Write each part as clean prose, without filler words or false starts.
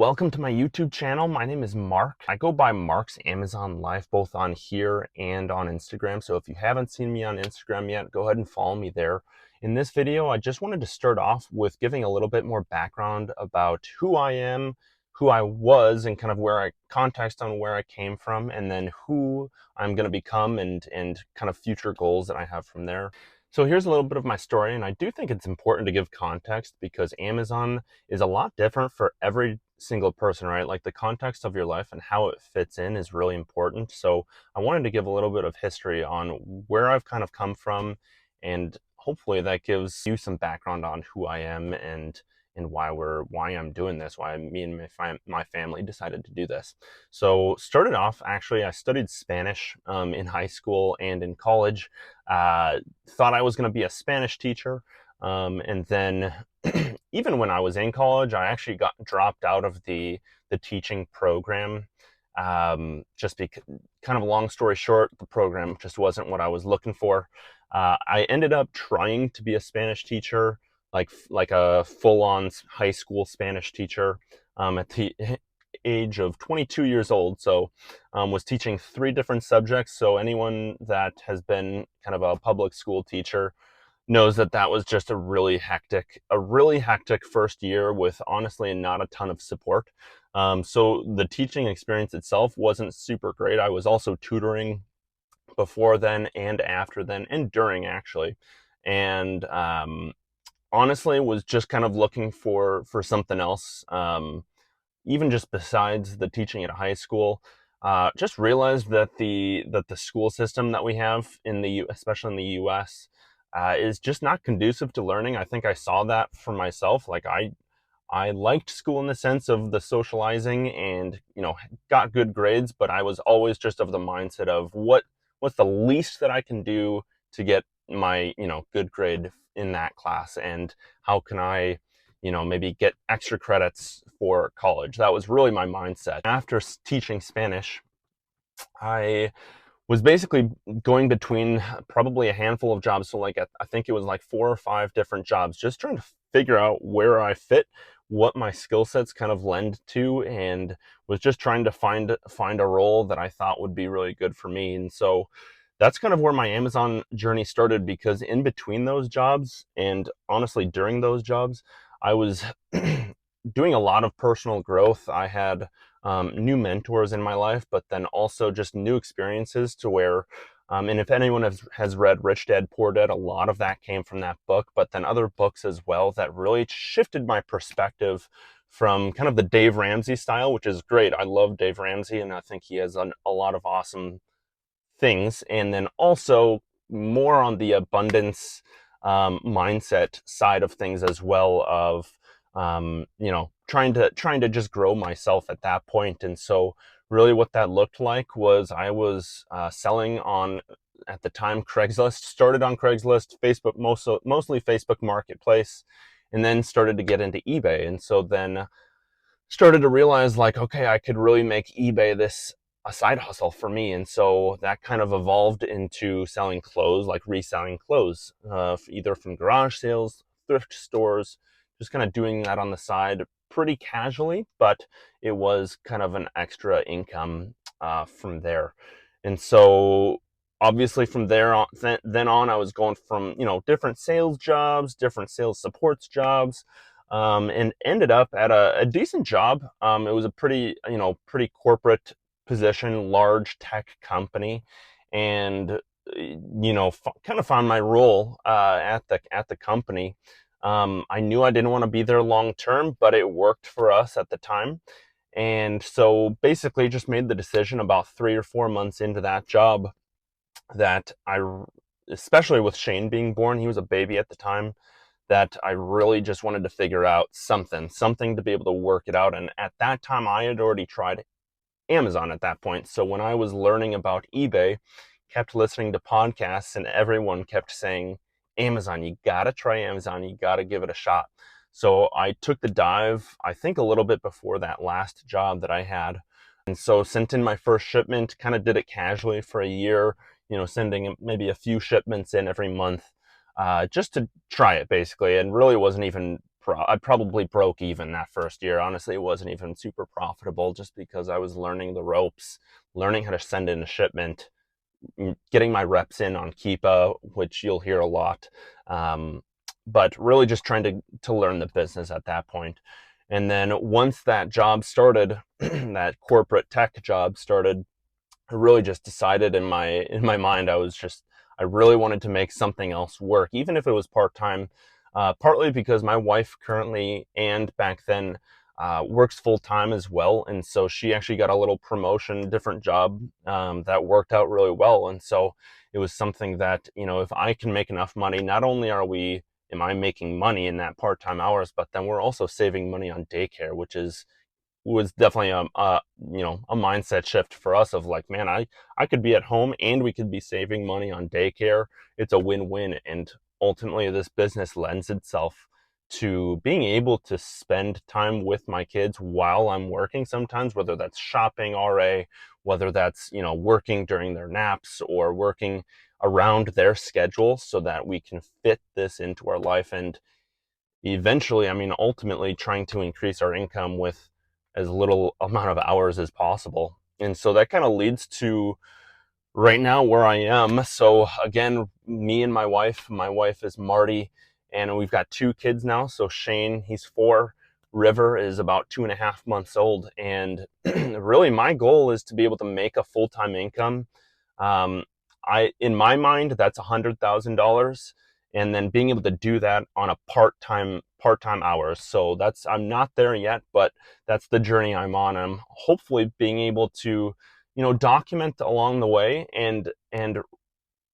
Welcome to my YouTube channel. My name is Mark. I go by Mark's Amazon Life both on here and on Instagram. So if you haven't seen me on Instagram yet, go ahead and follow me there. In this video, I just wanted to start off with giving a little bit more background about who I am, who I was, and kind of context on where I came from, and then who I'm going to become and kind of future goals that I have from there. So here's a little bit of my story, and I do think it's important to give context because Amazon is a lot different for every single person, right? Like the context of your life and how it fits in is really important. So I wanted to give a little bit of history on where I've kind of come from, and hopefully that gives you some background on who I am and why I'm doing this, why me and my family decided to do this. So started off, actually, I studied Spanish in high school and in college. Thought I was going to be a Spanish teacher. And then even when I was in college, I actually got dropped out of the teaching program. Just because, kind of a long story short, the program just wasn't what I was looking for. I ended up trying to be a Spanish teacher, like a full-on high school Spanish teacher, at the age of 22 years old. So was teaching 3 different subjects. So anyone that has been kind of a public school teacher knows that that was just a really hectic first year with honestly not a ton of support. So the teaching experience itself wasn't super great. I was also tutoring before then and after then and during, actually. And honestly was just kind of looking for something else, even just besides the teaching at a high school. Just realized that the school system that we have especially in the U.S., is just not conducive to learning. I think I saw that for myself. Like I liked school in the sense of the socializing and, got good grades, but I was always just of the mindset of what's the least that I can do to get my, good grade in that class, and how can I, maybe get extra credits for college. That was really my mindset. After teaching Spanish, I was basically going between probably a handful of jobs. So like I think it was like 4 or 5 different jobs, just trying to figure out where I fit, what my skill sets kind of lend to, and was just trying to find a role that I thought would be really good for me. And so that's kind of where my Amazon journey started, because in between those jobs and honestly during those jobs, I was doing a lot of personal growth. I had new mentors in my life, but then also just new experiences to where, and if anyone has read Rich Dad, Poor Dad, a lot of that came from that book, but then other books as well that really shifted my perspective from kind of the Dave Ramsey style, which is great. I love Dave Ramsey, and I think he has a lot of awesome things. And then also more on the abundance mindset side of things as well, of trying to just grow myself at that point. And so really what that looked like was I was selling on, at the time, Craigslist. Started on Craigslist, Facebook, mostly Facebook Marketplace, and then started to get into eBay. And so then started to realize, like, okay, I could really make eBay this a side hustle for me. And so that kind of evolved into selling clothes, like reselling clothes, either from garage sales, thrift stores, just kind of doing that on the side pretty casually, but it was kind of an extra income from there. And so obviously from there on, then on, I was going from, different sales jobs, different sales supports jobs, and ended up at a decent job. It was a pretty corporate position, large tech company, and kind of found my role at the company. I knew I didn't want to be there long term, but it worked for us at the time. And so basically just made the decision about 3 or 4 months into that job that especially with Shane being born, he was a baby at the time, that I really just wanted to figure out something to be able to work it out. And at that time, I had already tried Amazon at that point. So when I was learning about eBay, kept listening to podcasts, and everyone kept saying, Amazon, you gotta try Amazon, you gotta give it a shot. So I took the dive, I think a little bit before that last job that I had. And so sent in my first shipment, kind of did it casually for a year, sending maybe a few shipments in every month, just to try it basically, and really wasn't even I probably broke even that first year. Honestly, it wasn't even super profitable just because I was learning the ropes, learning how to send in a shipment, getting my reps in on Keepa, which you'll hear a lot. But really just trying to learn the business at that point. And then once that job started, that corporate tech job started, I really just decided in my mind I really wanted to make something else work, even if it was part-time. Partly because my wife currently and back then works full-time as well, and so she actually got a little promotion, different job that worked out really well. And so it was something that, if I can make enough money, not only am I making money in that part-time hours, but then we're also saving money on daycare, which was definitely a mindset shift for us of like, man, I could be at home and we could be saving money on daycare. It's a win-win. And ultimately this business lends itself to being able to spend time with my kids while I'm working sometimes, whether that's shopping RA, whether that's, working during their naps or working around their schedule so that we can fit this into our life. And eventually, I mean, ultimately trying to increase our income with as little amount of hours as possible. And so that kind of leads to right now where I am. So again, me and my wife is Marty, and we've got 2 kids now. So Shane, he's 4. River is about 2.5 months old. And really my goal is to be able to make a full-time income. Um, in my mind, that's $100,000, and then being able to do that on a part-time hours. So I'm not there yet, but that's the journey I'm on. I'm hopefully being able to, document along the way and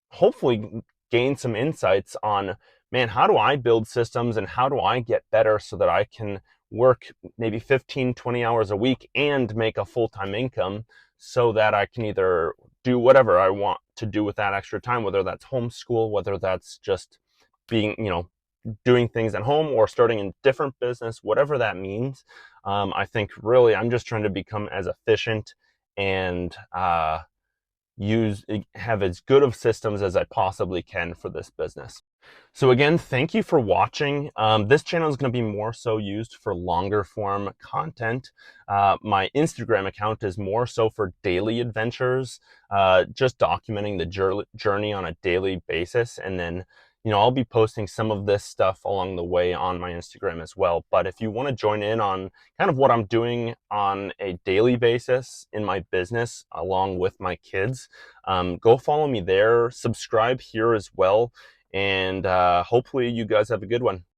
hopefully gain some insights on, man, how do I build systems and how do I get better so that I can work maybe 15, 20 hours a week and make a full-time income so that I can either do whatever I want to do with that extra time, whether that's homeschool, whether that's just being, doing things at home or starting a different business, whatever that means. I think really I'm just trying to become as efficient and have as good of systems as I possibly can for this business. So again, thank you for watching. This channel is going to be more so used for longer form content. My Instagram account is more so for daily adventures, just documenting the journey on a daily basis. And then, I'll be posting some of this stuff along the way on my Instagram as well. But if you want to join in on kind of what I'm doing on a daily basis in my business along with my kids, go follow me there, subscribe here as well. And hopefully you guys have a good one.